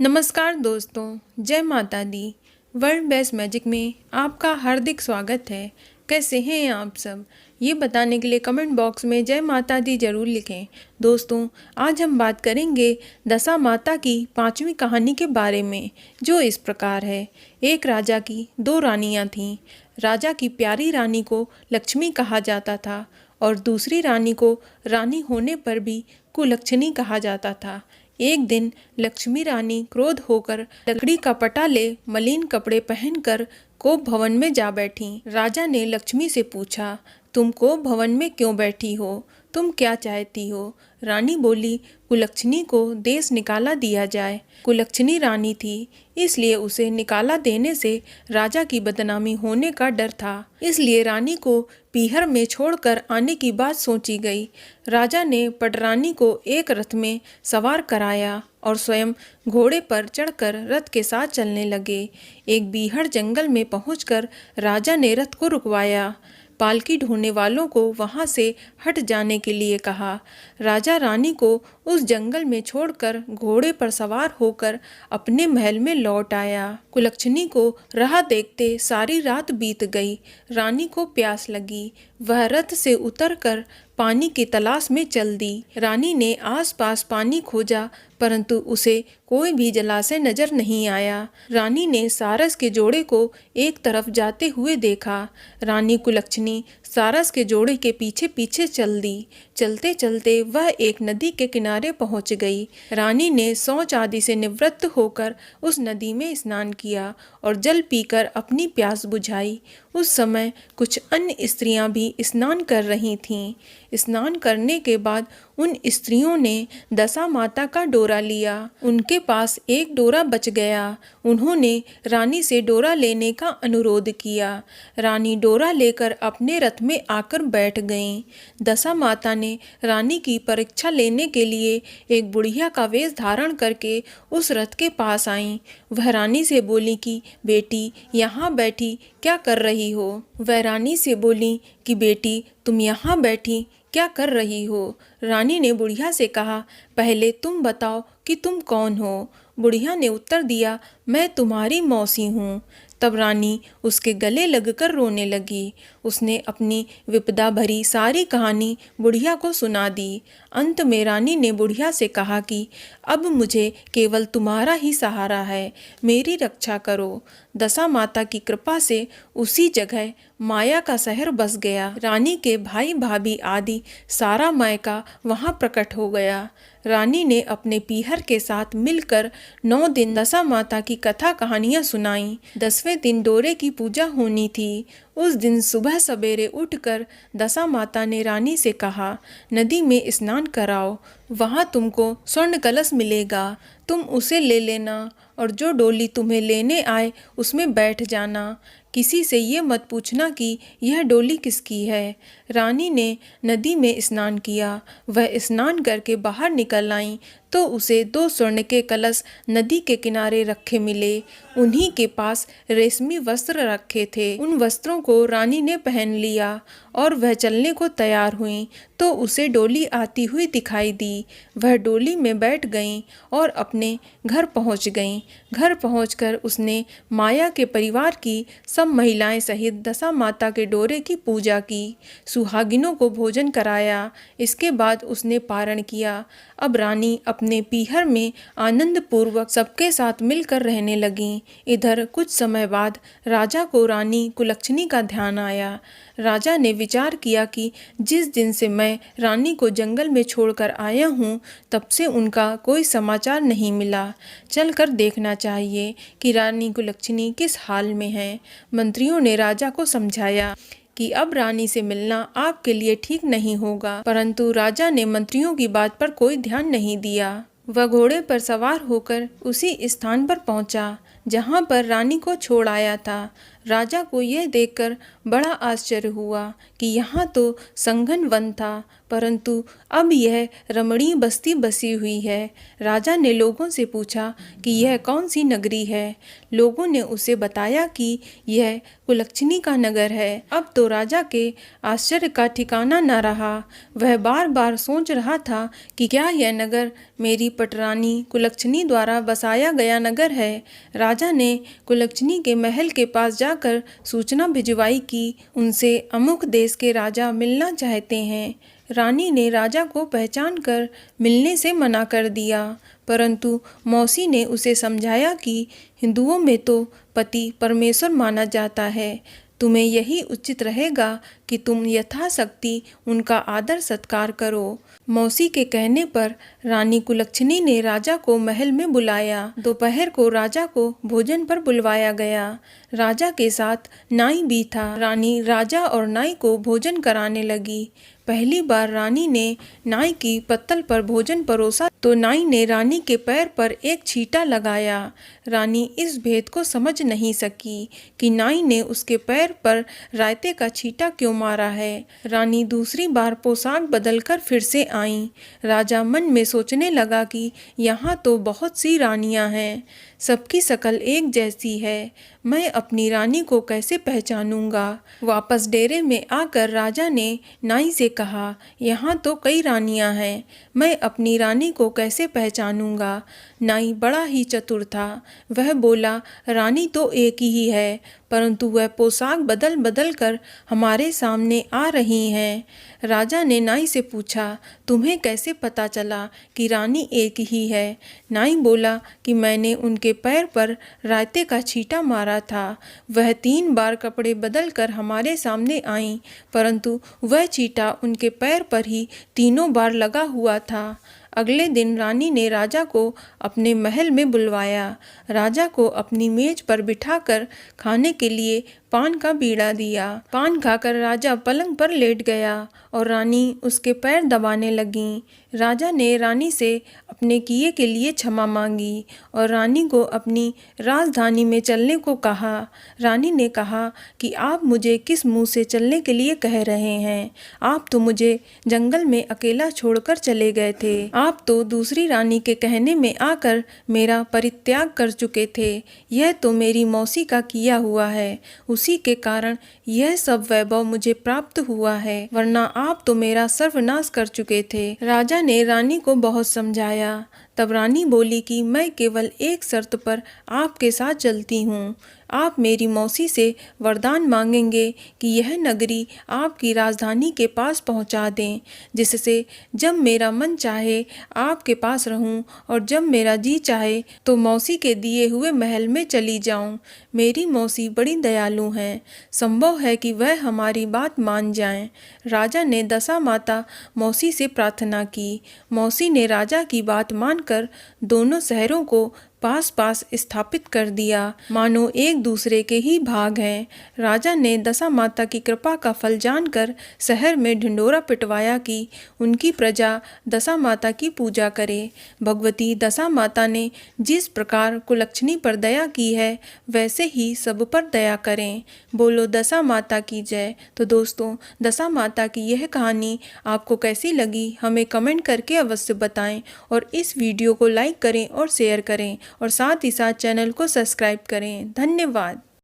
नमस्कार दोस्तों, जय माता दी। वर्ल्ड बेस्ट मैजिक में आपका हार्दिक स्वागत है। कैसे हैं आप सब? ये बताने के लिए कमेंट बॉक्स में जय माता दी जरूर लिखें। दोस्तों, आज हम बात करेंगे दशा माता की 5वीं कहानी के बारे में, जो इस प्रकार है। एक राजा की 2 रानियां थीं। राजा की प्यारी रानी को लक्ष्मी कहा जाता था और दूसरी रानी को रानी होने पर भी कुलक्षणी कहा जाता था। एक दिन लक्ष्मी रानी क्रोध होकर लकड़ी का पटा ले मलिन कपड़े पहनकर कोप भवन में जा बैठी। राजा ने लक्ष्मी से पूछा, तुम कोप भवन में क्यों बैठी हो? तुम क्या चाहती हो? रानी बोली, कुलक्षणी को देश निकाला दिया जाए। कुलक्षणी रानी थी, इसलिए उसे निकाला देने से राजा की बदनामी होने का डर था। इसलिए रानी को पीहर में छोड़कर आने की बात सोची गई। राजा ने पटरानी को एक रथ में सवार कराया और स्वयं घोड़े पर चढ़कर रथ के साथ चलने लगे। एक बीहड़ जंगल में पहुंचकर राजा ने रथ को रुकवाया। पालकी ढोने वालों को वहां से हट जाने के लिए कहा। राजा रानी को उस जंगल में छोड़कर घोड़े पर सवार होकर अपने महल में लौट आया। कुलक्षणी को राह देखते सारी रात बीत गई। रानी को प्यास लगी। वह रथ से उतरकर पानी की तलाश में चल दी। रानी ने आसपास पानी खोजा, परंतु उसे कोई भी जलाशय नजर नहीं आया। रानी ने सारस के जोड़े को एक तरफ जाते हुए देखा। रानी कुलक्षणी सारस के जोड़े के पीछे पीछे चल दी। चलते चलते वह एक नदी के किनारे पहुंच गई। रानी ने शौच आदि से निवृत्त होकर उस नदी में स्नान किया और जल पीकर अपनी प्यास बुझाई। उस समय कुछ अन्य स्त्रियां भी स्नान कर रही थीं। स्नान करने के बाद उन स्त्रियों ने दशा माता का डोरा लिया। उनके पास एक डोरा बच गया। उन्होंने रानी से डोरा लेने का अनुरोध किया। रानी डोरा लेकर अपने रथ में आकर बैठ गईं। दशा माता ने रानी की परीक्षा लेने के लिए एक बुढ़िया का वेश धारण करके उस रथ के पास आईं। वह रानी से बोली कि बेटी, यहाँ बैठी क्या कर रही हो? वह रानी से बोली कि बेटी, तुम यहाँ बैठी क्या कर रही हो? रानी ने बुढ़िया से कहा, पहले तुम बताओ कि तुम कौन हो? बुढ़िया ने उत्तर दिया, मैं तुम्हारी मौसी हूँ। तब रानी उसके गले लगकर रोने लगी। उसने अपनी विपदा भरी सारी कहानी बुढ़िया को सुना दी। अंत में रानी ने बुढ़िया से कहा कि अब मुझे केवल तुम्हारा ही सहारा है, मेरी रक्षा करो। दशा माता की कृपा से उसी जगह माया का शहर बस गया। रानी के भाई भाभी आदि सारा मायका वहां प्रकट हो गया। रानी ने अपने पीहर के साथ मिलकर 9 दिन दशा माता की कथा कहानियां सुनाई। 10वें दिन डोरे की पूजा होनी थी। उस दिन सुबह सवेरे उठकर दशा माता ने रानी से कहा, नदी में स्नान कराओ, वहां तुमको स्वर्ण कलश मिलेगा, तुम उसे ले लेना और जो डोली तुम्हें लेने आए उसमें बैठ जाना। किसी से ये मत पूछना कि यह डोली किसकी है। रानी ने नदी में स्नान किया। वह स्नान करके बाहर निकल आई तो उसे 2 स्वर्ण के कलश नदी के किनारे रखे मिले। उन्हीं के पास रेशमी वस्त्र रखे थे। उन वस्त्रों को रानी ने पहन लिया और वह चलने को तैयार हुई तो उसे डोली आती हुई दिखाई दी। वह डोली में बैठ गईं और अपने घर पहुंच गईं। घर पहुंचकर उसने माया के परिवार की सब महिलाएं सहित दशा माता के डोरे की पूजा की, सुहागिनों को भोजन कराया। इसके बाद उसने पारण किया। अब रानी अपने पीहर में आनंद पूर्वक सबके साथ मिलकर रहने लगीं। इधर कुछ समय बाद राजा को रानी कुलक्षणी का ध्यान आया। राजा ने विचार किया कि जिस दिन से मैं रानी को जंगल में छोड़कर आया हूँ, तब से उनका कोई समाचार नहीं मिला। चलकर देखना चाहिए कि रानी कुलक्षणी किस हाल में है। मंत्रियों ने राजा को समझाया कि अब रानी से मिलना आपके लिए ठीक नहीं होगा, परंतु राजा ने मंत्रियों की बात पर कोई ध्यान नहीं दिया। वह घोड़े पर सवार होकर उसी स्थान पर पहुंचा जहां पर रानी को छोड़ आया था। राजा को यह देखकर बड़ा आश्चर्य हुआ कि यहाँ तो संघन वन था, परंतु अब यह रमणीय बस्ती बसी हुई है। राजा ने लोगों से पूछा कि यह कौन सी नगरी है। लोगों ने उसे बताया कि यह कुलक्षणी का नगर है। अब तो राजा के आश्चर्य का ठिकाना न रहा। वह बार बार सोच रहा था कि क्या यह नगर मेरी पटरानी कुलक्षणी द्वारा बसाया गया नगर है। राजा ने कुलक्षणी के महल के पास जाकर सूचना भिजवाई कि उनसे अमुक देश के राजा मिलना चाहते हैं। रानी ने राजा को पहचान कर मिलने से मना कर दिया, परंतु मौसी ने उसे समझाया कि हिंदुओं में तो पति परमेश्वर माना जाता है। तुम्हें यही उचित रहेगा कि तुम यथाशक्ति उनका आदर सत्कार करो। मौसी के कहने पर रानी कुलक्षणी ने राजा को महल में बुलाया। दोपहर को राजा को भोजन पर बुलवाया गया। राजा के साथ नाई भी था। रानी राजा और नाई को भोजन कराने लगी। पहली बार रानी ने नाई की पत्तल पर भोजन परोसा तो नाई ने रानी के पैर पर एक छींटा लगाया। रानी इस भेद को समझ नहीं सकी कि नाई ने उसके पैर पर रायते का छींटा क्यों मारा है। रानी दूसरी बार पोशाक बदलकर फिर से आई। राजा मन में सोचने लगा कि यहाँ तो बहुत सी रानियाँ हैं, सबकी शकल एक जैसी है, मैं अपनी रानी को कैसे पहचानूंगा। वापस डेरे में आकर राजा ने नाई से कहा, यहाँ तो कई रानियाँ हैं, मैं अपनी रानी को कैसे पहचानूंगा। नाई बड़ा ही चतुर था। वह बोला, रानी तो एक ही है, परंतु वह पोशाक बदल बदल कर हमारे सामने आ रही हैं। राजा ने नाई से पूछा, तुम्हें कैसे पता चला कि रानी एक ही है। नाई बोला कि मैंने उनके पैर पर रायते का छींटा मारा था। वह 3 बार कपड़े बदल कर हमारे सामने आईं, परंतु वह छींटा उनके पैर पर ही तीनों बार लगा हुआ था। अगले दिन रानी ने राजा को अपने महल में बुलवाया। राजा को अपनी मेज पर बिठाकर खाने के लिए पान का बीड़ा दिया। पान खाकर राजा पलंग पर लेट गया और रानी उसके पैर दबाने लगी। राजा ने रानी से अपने किए के लिए क्षमा मांगी और रानी को अपनी राजधानी में चलने को कहा। रानी ने कहा कि आप मुझे किस मुंह से चलने के लिए कह रहे हैं। आप तो मुझे जंगल में अकेला छोड़कर चले गए थे। आप तो दूसरी रानी के कहने में आकर मेरा परित्याग कर चुके थे। यह तो मेरी मौसी का किया हुआ है, उसी के कारण यह सब वैभव मुझे प्राप्त हुआ है, वरना आप तो मेरा सर्वनाश कर चुके थे। राजा ने रानी को बहुत समझाया। तब रानी बोली कि मैं केवल एक शर्त पर आपके साथ चलती हूँ। आप मेरी मौसी से वरदान मांगेंगे कि यह नगरी आपकी राजधानी के पास पहुँचा दें, जिससे जब मेरा मन चाहे आपके पास रहूं और जब मेरा जी चाहे तो मौसी के दिए हुए महल में चली जाऊं। मेरी मौसी बड़ी दयालु हैं, संभव है कि वह हमारी बात मान जाएं। राजा ने दशा माता मौसी से प्रार्थना की। मौसी ने राजा की बात मानकर दोनों शहरों को पास पास स्थापित कर दिया, मानो एक दूसरे के ही भाग हैं। राजा ने दशा माता की कृपा का फल जानकर शहर में ढिंढोरा पिटवाया कि उनकी प्रजा दशा माता की पूजा करे। भगवती दशा माता ने जिस प्रकार कुलक्षणी पर दया की है, वैसे ही सब पर दया करें। बोलो दशा माता की जय। तो दोस्तों, दशा माता की यह कहानी आपको कैसी लगी हमें कमेंट करके अवश्य बताएं और इस वीडियो को लाइक करें और शेयर करें और साथ ही साथ चैनल को सब्सक्राइब करें। धन्यवाद।